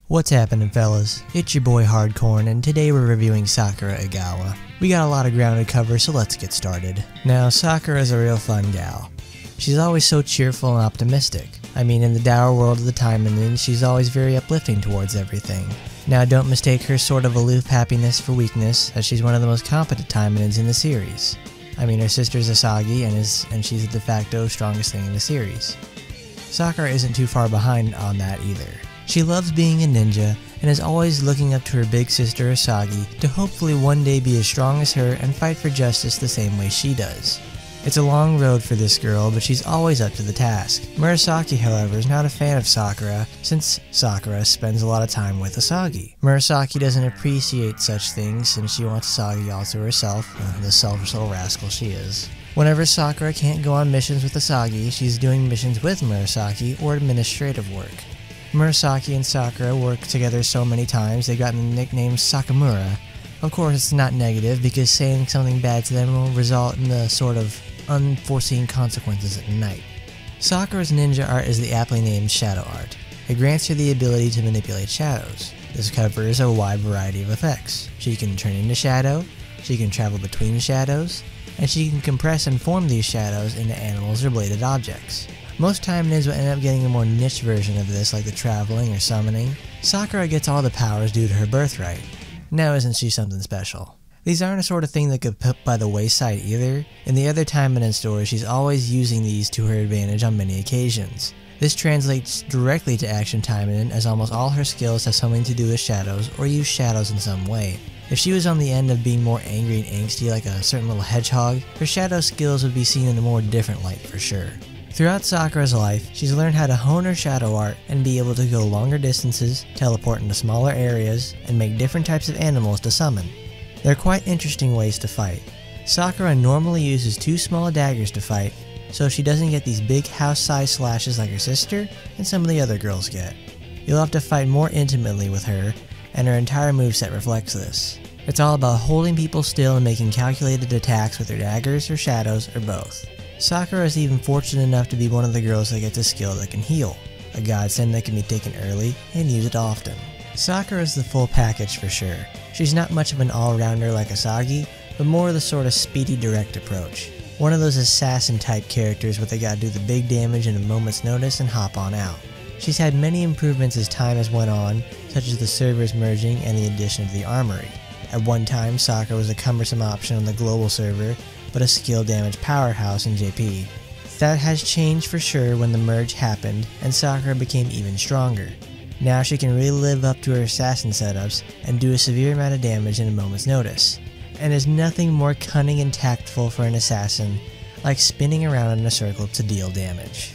What's happening, fellas? It's your boy Hardcorn, and today we're reviewing Sakura Igawa. We got a lot of ground to cover, so let's get started. Now, Sakura is a real fun gal. She's always so cheerful and optimistic. I mean, in the dour world of the Taimanin, she's always very uplifting towards everything. Now, don't mistake her sort of aloof happiness for weakness, as she's one of the most competent Taimanins in the series. I mean, her sister's Asagi, and she's the de facto strongest thing in the series. Sakura isn't too far behind on that either. She loves being a ninja, and is always looking up to her big sister Asagi to hopefully one day be as strong as her and fight for justice the same way she does. It's a long road for this girl, but she's always up to the task. Murasaki, however, is not a fan of Sakura, since Sakura spends a lot of time with Asagi. Murasaki doesn't appreciate such things since she wants Asagi all to herself, the selfish little rascal she is. Whenever Sakura can't go on missions with Asagi, she's doing missions with Murasaki or administrative work. Murasaki and Sakura work together so many times they've gotten the nickname Sakamura. Of course, it's not negative because saying something bad to them will result in the sort of unforeseen consequences at night. Sakura's ninja art is the aptly named Shadow Art. It grants her the ability to manipulate shadows. This covers a wide variety of effects. She can turn into shadow, she can travel between shadows, and she can compress and form these shadows into animals or bladed objects. Most Taimanins will end up getting a more niche version of this, like the traveling or summoning. Sakura gets all the powers due to her birthright. Now isn't she something special? These aren't a sort of thing that could put by the wayside either. In the other Taimanin stories, she's always using these to her advantage on many occasions. This translates directly to Action Taimanin, as almost all her skills have something to do with shadows or use shadows in some way. If she was on the end of being more angry and angsty like a certain little hedgehog, her shadow skills would be seen in a more different light for sure. Throughout Sakura's life, she's learned how to hone her shadow art and be able to go longer distances, teleport into smaller areas, and make different types of animals to summon. They're quite interesting ways to fight. Sakura normally uses 2 small daggers to fight, so she doesn't get these big house-sized slashes like her sister and some of the other girls get. You'll have to fight more intimately with her, and her entire moveset reflects this. It's all about holding people still and making calculated attacks with her daggers or shadows or both. Sakura is even fortunate enough to be one of the girls that gets a skill that can heal, a godsend that can be taken early and used often. Sakura is the full package for sure. She's not much of an all-rounder like Asagi, but more of the sort of speedy direct approach. One of those assassin type characters where they gotta do the big damage in a moment's notice and hop on out. She's had many improvements as time has went on, such as the servers merging and the addition of the armory. At one time, Sakura was a cumbersome option on the global server, but a skill damage powerhouse in JP. That has changed for sure when the merge happened and Sakura became even stronger. Now she can really live up to her assassin setups and do a severe amount of damage in a moment's notice. And there's nothing more cunning and tactful for an assassin like spinning around in a circle to deal damage.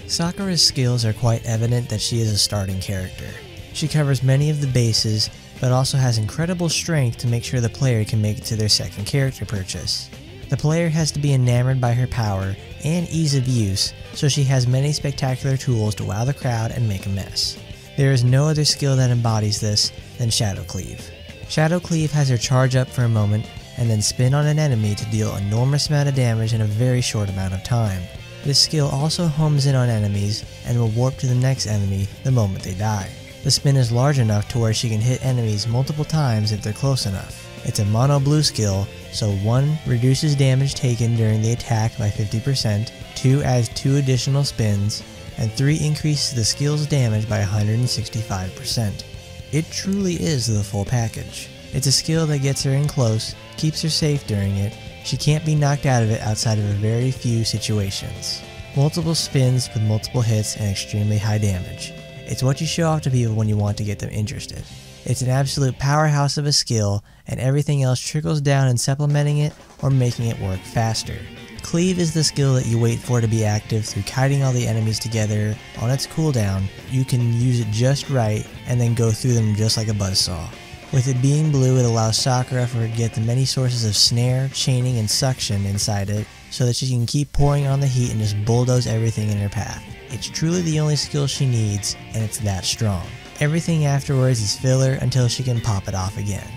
Sakura's skills are quite evident that she is a starting character. She covers many of the bases, but also has incredible strength to make sure the player can make it to their second character purchase. The player has to be enamored by her power and ease of use, so she has many spectacular tools to wow the crowd and make a mess. There is no other skill that embodies this than Shadow Cleave. Shadow Cleave has her charge up for a moment and then spin on an enemy to deal an enormous amount of damage in a very short amount of time. This skill also homes in on enemies and will warp to the next enemy the moment they die. The spin is large enough to where she can hit enemies multiple times if they're close enough. It's a mono blue skill, so 1 reduces damage taken during the attack by 50%, 2 adds 2 additional spins, and 3 increases the skill's damage by 165%. It truly is the full package. It's a skill that gets her in close, keeps her safe during it, she can't be knocked out of it outside of a very few situations. Multiple spins with multiple hits and extremely high damage. It's what you show off to people when you want to get them interested. It's an absolute powerhouse of a skill, and everything else trickles down in supplementing it or making it work faster. Cleave is the skill that you wait for to be active through kiting all the enemies together on its cooldown. You can use it just right and then go through them just like a buzzsaw. With it being blue, it allows Sakura to get the many sources of snare, chaining, and suction inside it so that she can keep pouring on the heat and just bulldoze everything in her path. It's truly the only skill she needs, and it's that strong. Everything afterwards is filler until she can pop it off again.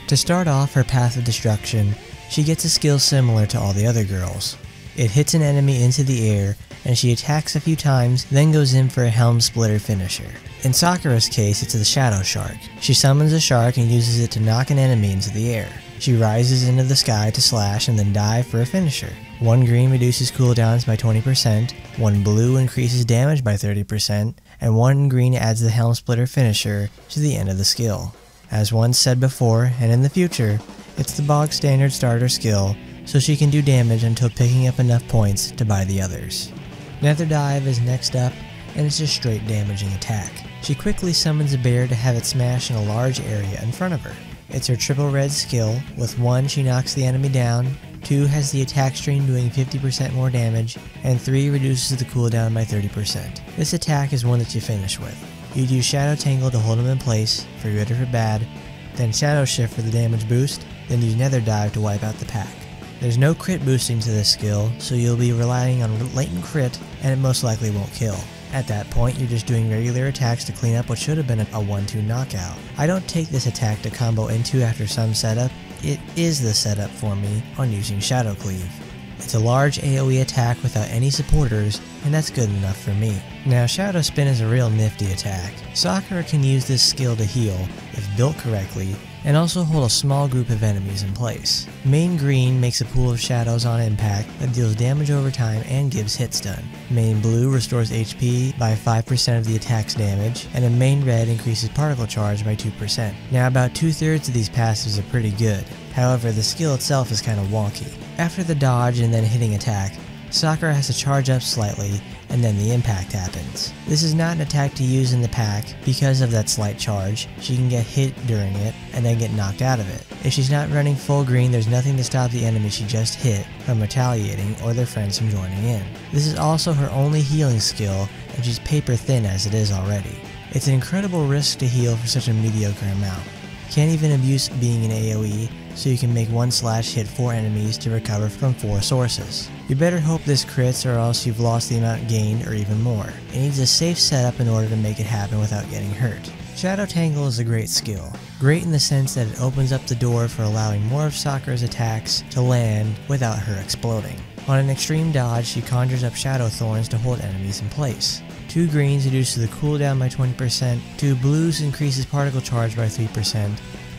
To start off her path of destruction, she gets a skill similar to all the other girls. It hits an enemy into the air and she attacks a few times, then goes in for a Helm Splitter finisher. In Sakura's case, it's the Shadow Shark. She summons a shark and uses it to knock an enemy into the air. She rises into the sky to slash and then dive for a finisher. 1 green reduces cooldowns by 20%, 1 blue increases damage by 30%, and 1 green adds the Helm Splitter finisher to the end of the skill. As once said before, and in the future, it's the bog standard starter skill, so she can do damage until picking up enough points to buy the others. Nether Dive is next up, and it's a straight damaging attack. She quickly summons a bear to have it smash in a large area in front of her. It's her triple red skill. With 1 she knocks the enemy down, 2 has the attack stream doing 50% more damage, and 3 reduces the cooldown by 30%. This attack is one that you finish with. You'd use Shadow Tangle to hold him in place, for good or for bad, then Shadow Shift for the damage boost, then use Nether Dive to wipe out the pack. There's no crit boosting to this skill, so you'll be relying on latent crit, and it most likely won't kill. At that point, you're just doing regular attacks to clean up what should have been a 1-2 knockout. I don't take this attack to combo into after some setup. It is the setup for me on using Shadow Cleave. It's a large AoE attack without any supporters, and that's good enough for me. Now, Shadow Spin is a real nifty attack. Sakura can use this skill to heal, if built correctly, and also hold a small group of enemies in place. Main green makes a pool of shadows on impact that deals damage over time and gives hit stun. Main blue restores HP by 5% of the attack's damage, and a main red increases particle charge by 2%. Now, about 2/3 of these passives are pretty good. However, the skill itself is kind of wonky. After the dodge and then hitting attack, Sakura has to charge up slightly, and then the impact happens. This is not an attack to use in the pack because of that slight charge. She can get hit during it, and then get knocked out of it. If she's not running full green, there's nothing to stop the enemy she just hit from retaliating or their friends from joining in. This is also her only healing skill, and she's paper thin as it is already. It's an incredible risk to heal for such a mediocre amount. Can't even abuse being an AoE, so you can make 1 slash hit 4 enemies to recover from 4 sources. You better hope this crits or else you've lost the amount gained or even more. It needs a safe setup in order to make it happen without getting hurt. Shadow Tangle is a great skill. Great in the sense that it opens up the door for allowing more of Sakura's attacks to land without her exploding. On an extreme dodge, she conjures up Shadow Thorns to hold enemies in place. 2 greens reduces the cooldown by 20%, 2 blues increases particle charge by 3%,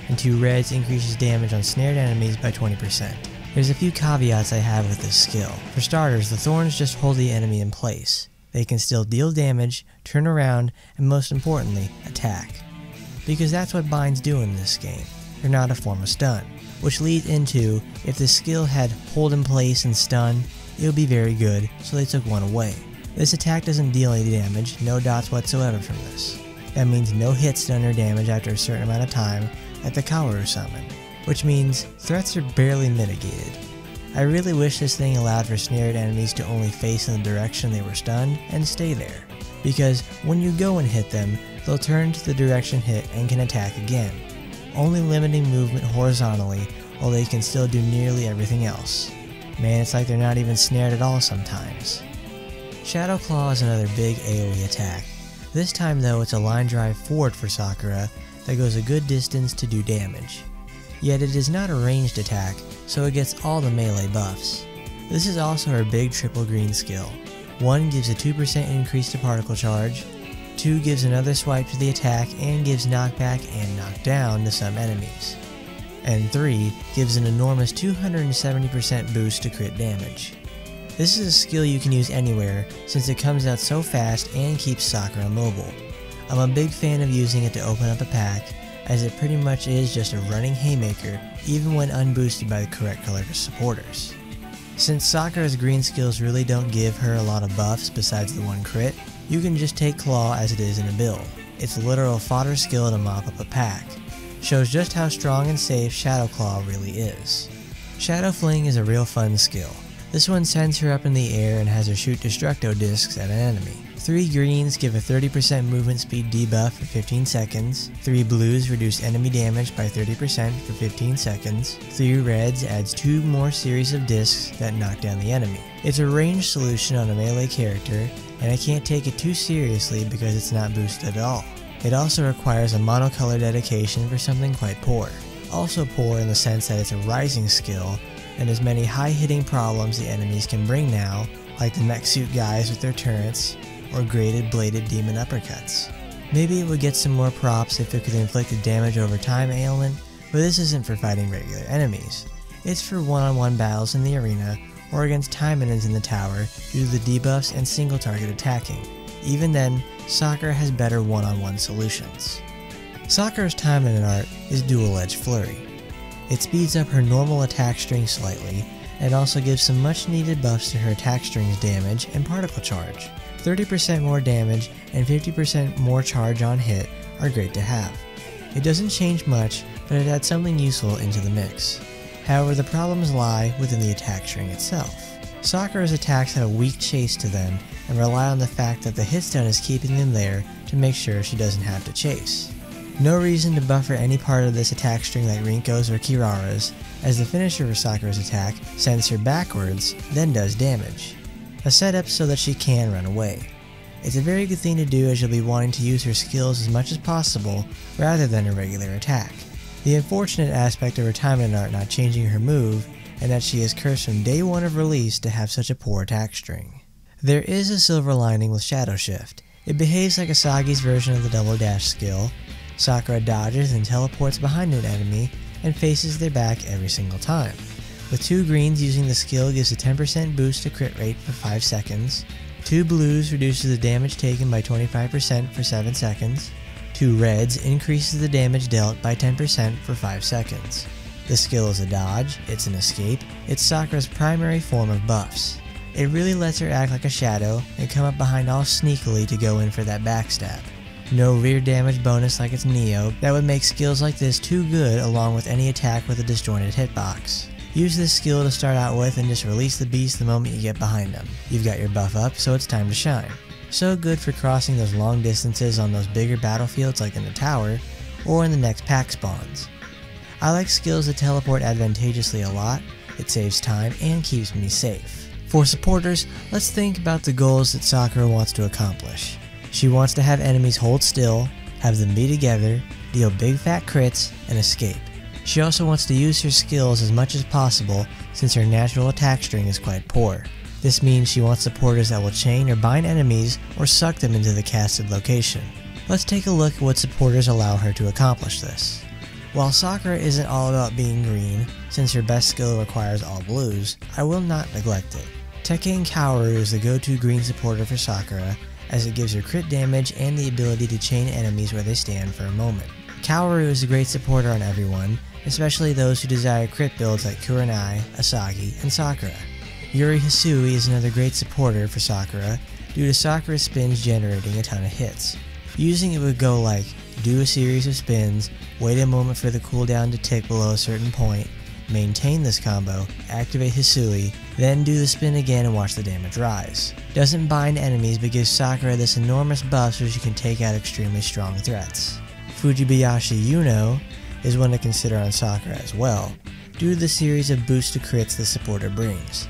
and 2 reds increases damage on snared enemies by 20%. There's a few caveats I have with this skill. For starters, the thorns just hold the enemy in place. They can still deal damage, turn around, and most importantly, attack. Because that's what binds do in this game. They're not a form of stun. Which leads into, if the skill had hold in place and stun, it would be very good, so they took 1 away. This attack doesn't deal any damage, no dots whatsoever from this. That means no hit stun or damage after a certain amount of time at the Kaworu summon, which means threats are barely mitigated. I really wish this thing allowed for snared enemies to only face in the direction they were stunned and stay there, because when you go and hit them, they'll turn to the direction hit and can attack again, only limiting movement horizontally while they can still do nearly everything else. Man, it's like they're not even snared at all sometimes. Shadow Claw is another big AoE attack. This time though, it's a line drive forward for Sakura that goes a good distance to do damage. Yet it is not a ranged attack, so it gets all the melee buffs. This is also her big triple green skill. 1 gives a 2% increase to particle charge, 2 gives another swipe to the attack and gives knockback and knockdown to some enemies, and 3 gives an enormous 270% boost to crit damage. This is a skill you can use anywhere since it comes out so fast and keeps Sakura mobile. I'm a big fan of using it to open up a pack, as it pretty much is just a running haymaker even when unboosted by the correct color supporters. Since Sakura's green skills really don't give her a lot of buffs besides the 1 crit, you can just take Claw as it is in a build. It's a literal fodder skill to mop up a pack. Shows just how strong and safe Shadow Claw really is. Shadow Fling is a real fun skill. This one sends her up in the air and has her shoot Destructo discs at an enemy. 3 greens give a 30% movement speed debuff for 15 seconds, 3 blues reduce enemy damage by 30% for 15 seconds, 3 reds adds 2 more series of discs that knock down the enemy. It's a ranged solution on a melee character, and I can't take it too seriously because it's not boosted at all. It also requires a monocolor dedication for something quite poor. Also poor in the sense that it's a rising skill, and as many high-hitting problems the enemies can bring now, like the mech suit guys with their turrets, or graded bladed demon uppercuts. Maybe it would get some more props if it could inflict a damage over time ailment, but this isn't for fighting regular enemies. It's for one-on-one battles in the arena or against Taimanins in the tower due to the debuffs and single target attacking. Even then, Sakura has better one-on-one solutions. Sakura's Taimanin art is Dual-Edged Flurry. It speeds up her normal attack string slightly, and also gives some much needed buffs to her attack string's damage and particle charge. 30% more damage and 50% more charge on hit are great to have. It doesn't change much, but it adds something useful into the mix. However, the problems lie within the attack string itself. Sakura's attacks have a weak chase to them and rely on the fact that the hit stun is keeping them there to make sure she doesn't have to chase. No reason to buffer any part of this attack string like Rinko's or Kirara's, as the finisher for Sakura's attack sends her backwards, then does damage. A setup so that she can run away. It's a very good thing to do as you'll be wanting to use her skills as much as possible rather than a regular attack. The unfortunate aspect of her Taimanin art not changing her move, and that she is cursed from day one of release to have such a poor attack string. There is a silver lining with Shadow Shift. It behaves like Asagi's version of the double dash skill. Sakura dodges and teleports behind an enemy and faces their back every single time. With 2 greens, using the skill gives a 10% boost to crit rate for 5 seconds, 2 blues reduces the damage taken by 25% for 7 seconds, 2 reds increases the damage dealt by 10% for 5 seconds. The skill is a dodge, it's an escape, it's Sakura's primary form of buffs. It really lets her act like a shadow and come up behind all sneakily to go in for that backstab. No rear damage bonus like its Neo, that would make skills like this too good along with any attack with a disjointed hitbox. Use this skill to start out with and just release the beast the moment you get behind them. You've got your buff up, so it's time to shine. So good for crossing those long distances on those bigger battlefields like in the tower, or in the next pack spawns. I like skills that teleport advantageously a lot, it saves time and keeps me safe. For supporters, let's think about the goals that Sakura wants to accomplish. She wants to have enemies hold still, have them be together, deal big fat crits, and escape. She also wants to use her skills as much as possible since her natural attack string is quite poor. This means she wants supporters that will chain or bind enemies or suck them into the casted location. Let's take a look at what supporters allow her to accomplish this. While Sakura isn't all about being green, since her best skill requires all blues, I will not neglect it. Tekken Kaoru is the go-to green supporter for Sakura, as it gives her crit damage and the ability to chain enemies where they stand for a moment. Kaoru is a great supporter on everyone, especially those who desire crit builds like Kurenai, Asagi, and Sakura. Yuri Hisui is another great supporter for Sakura, due to Sakura's spins generating a ton of hits. Using it would go like, do a series of spins, wait a moment for the cooldown to tick below a certain point, maintain this combo, activate Hisui, then do the spin again and watch the damage rise. Doesn't bind enemies but gives Sakura this enormous buff so she can take out extremely strong threats. Fujibayashi Yuno is one to consider on Sakura as well, due to the series of boosts to crits the supporter brings.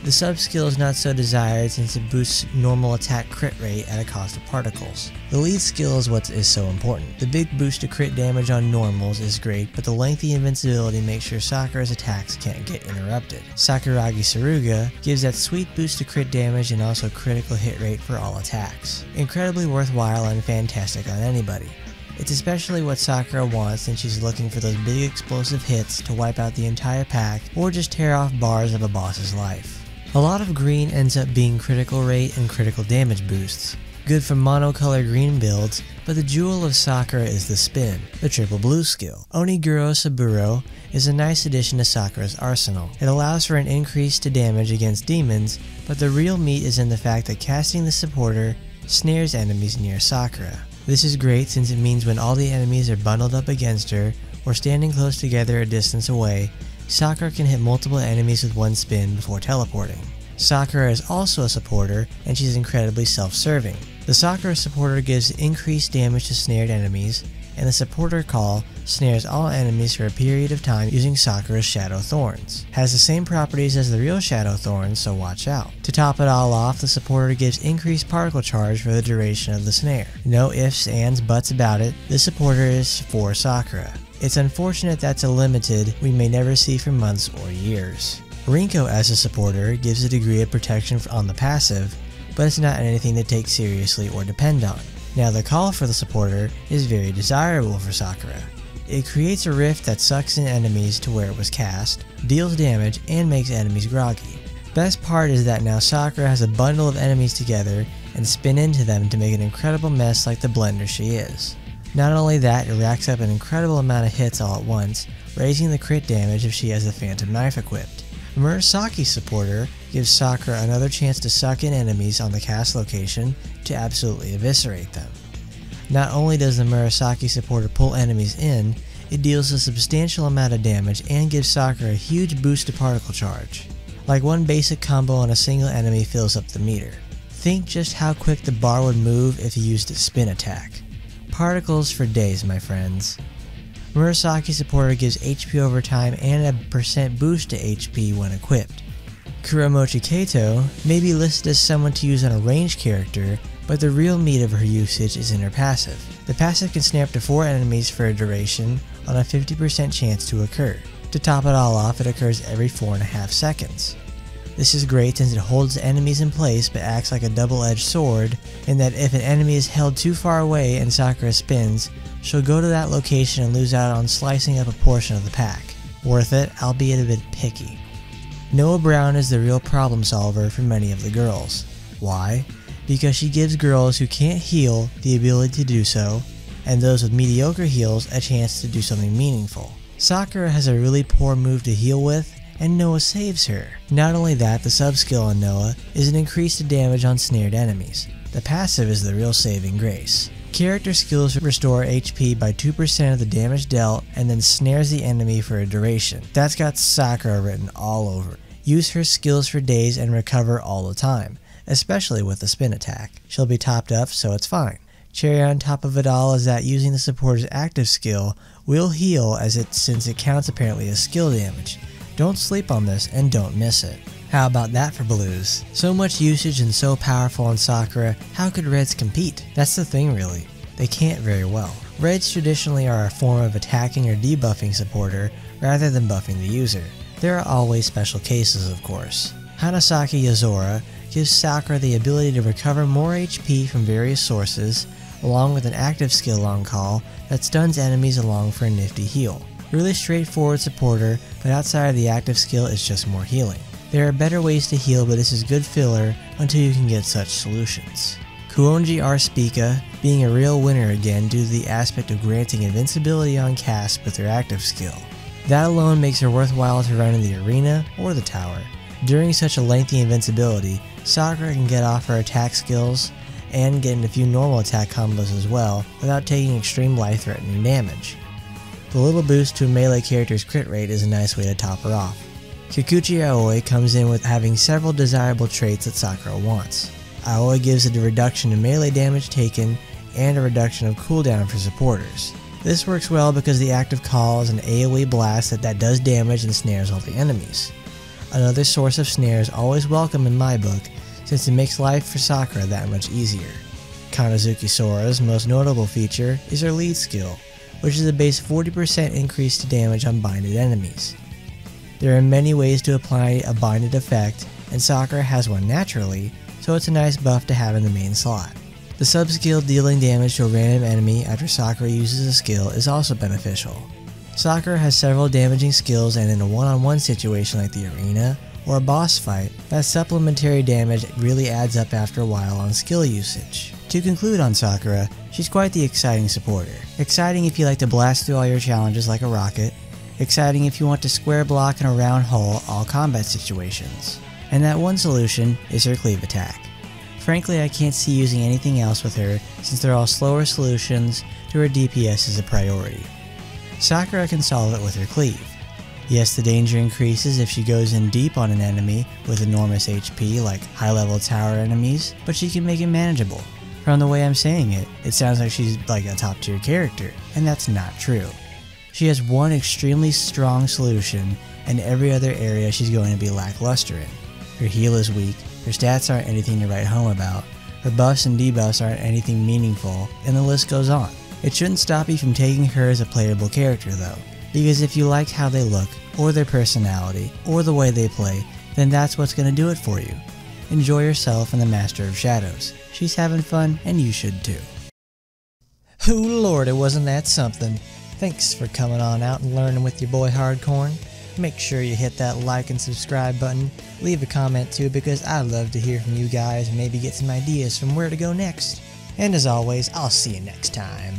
The sub-skill is not so desired since it boosts normal attack crit rate at a cost of particles. The lead skill is what is so important. The big boost to crit damage on normals is great, but the lengthy invincibility makes sure Sakura's attacks can't get interrupted. Sakuragi Saruga gives that sweet boost to crit damage and also critical hit rate for all attacks. Incredibly worthwhile and fantastic on anybody. It's especially what Sakura wants since she's looking for those big explosive hits to wipe out the entire pack or just tear off bars of a boss's life. A lot of green ends up being critical rate and critical damage boosts. Good for monocolor green builds, but the jewel of Sakura is the spin, the triple blue skill. Oniguro Saburo is a nice addition to Sakura's arsenal. It allows for an increase to damage against demons, but the real meat is in the fact that casting the supporter snares enemies near Sakura. This is great since it means when all the enemies are bundled up against her or standing close together a distance away, Sakura can hit multiple enemies with one spin before teleporting. Sakura is also a supporter, and she's incredibly self-serving. The Sakura supporter gives increased damage to snared enemies, and the supporter call snares all enemies for a period of time using Sakura's Shadow Thorns. Has the same properties as the real Shadow Thorns, so watch out. To top it all off, the supporter gives increased particle charge for the duration of the snare. No ifs, ands, buts about it, this supporter is for Sakura. It's unfortunate that's a limited we may never see for months or years. Rinko as a supporter gives a degree of protection on the passive, but it's not anything to take seriously or depend on. Now the call for the supporter is very desirable for Sakura. It creates a rift that sucks in enemies to where it was cast, deals damage, and makes enemies groggy. Best part is that now Sakura has a bundle of enemies together and spin into them to make an incredible mess like the blender she is. Not only that, it racks up an incredible amount of hits all at once, raising the crit damage if she has the Phantom Knife equipped. Murasaki's supporter gives Sakura another chance to suck in enemies on the cast location to absolutely eviscerate them. Not only does the Murasaki supporter pull enemies in, it deals a substantial amount of damage and gives Sakura a huge boost to particle charge. Like one basic combo on a single enemy fills up the meter. Think just how quick the bar would move if you used a spin attack. Particles for days, my friends. Murasaki supporter gives HP over time and a percent boost to HP when equipped. Kuromochi Kato may be listed as someone to use on a ranged character, but the real meat of her usage is in her passive. The passive can snare up to 4 enemies for a duration on a 50% chance to occur. To top it all off, it occurs every 4.5 seconds. This is great since it holds enemies in place but acts like a double-edged sword in that if an enemy is held too far away and Sakura spins, she'll go to that location and lose out on slicing up a portion of the pack. Worth it, albeit a bit picky. Noah Brown is the real problem solver for many of the girls. Why? Because she gives girls who can't heal the ability to do so, and those with mediocre heals a chance to do something meaningful. Sakura has a really poor move to heal with, and Noah saves her. Not only that, the sub-skill on Noah is an increase to damage on snared enemies. The passive is the real saving grace. Character skills restore HP by 2% of the damage dealt and then snares the enemy for a duration. That's got Sakura written all over. Use her skills for days and recover all the time, especially with the spin attack. She'll be topped up, so it's fine. Cherry on top of it all is that using the supporter's active skill will heal since it counts apparently as skill damage. Don't sleep on this and don't miss it. How about that for blues? So much usage and so powerful on Sakura, how could reds compete? That's the thing really. They can't very well. Reds traditionally are a form of attacking or debuffing supporter rather than buffing the user. There are always special cases of course. Hanasaki Yozora gives Sakura the ability to recover more HP from various sources, along with an active skill on call that stuns enemies along for a nifty heal. Really straightforward supporter, but outside of the active skill it's just more healing. There are better ways to heal, but this is good filler until you can get such solutions. Kuonji R. Spica being a real winner again due to the aspect of granting invincibility on cast with her active skill. That alone makes her worthwhile to run in the arena or the tower. During such a lengthy invincibility, Sakura can get off her attack skills and get in a few normal attack combos as well without taking extreme life-threatening damage. The little boost to a melee character's crit rate is a nice way to top her off. Kikuchi Aoi comes in with having several desirable traits that Sakura wants. Aoi gives a reduction in melee damage taken and a reduction of cooldown for supporters. This works well because the active call is an AoE blast that does damage and snares all the enemies. Another source of snare is always welcome in my book since it makes life for Sakura that much easier. Kanazuki Sora's most notable feature is her lead skill, which is a base 40% increase to damage on binded enemies. There are many ways to apply a binded effect, and Sakura has one naturally, so it's a nice buff to have in the main slot. The sub-skill dealing damage to a random enemy after Sakura uses a skill is also beneficial. Sakura has several damaging skills, and in a one-on-one situation like the arena or a boss fight, that supplementary damage really adds up after a while on skill usage. To conclude on Sakura, she's quite the exciting supporter. Exciting if you like to blast through all your challenges like a rocket, exciting if you want to square block in a round hole all combat situations. And that one solution is her Cleave attack. Frankly, I can't see using anything else with her since they're all slower solutions to her DPS is a priority. Sakura can solve it with her Cleave. Yes, the danger increases if she goes in deep on an enemy with enormous HP like high level tower enemies, but she can make it manageable. From the way I'm saying it, it sounds like she's like a top tier character, and that's not true. She has one extremely strong solution, and every other area she's going to be lackluster in. Her heal is weak, her stats aren't anything to write home about, her buffs and debuffs aren't anything meaningful, and the list goes on. It shouldn't stop you from taking her as a playable character though, because if you like how they look, or their personality, or the way they play, then that's what's gonna do it for you. Enjoy yourself and the Master of Shadows. She's having fun, and you should too. Oh lord, it wasn't that something. Thanks for coming on out and learning with your boy Hardcorn. Make sure you hit that like and subscribe button. Leave a comment too, because I'd love to hear from you guys and maybe get some ideas from where to go next. And as always, I'll see you next time.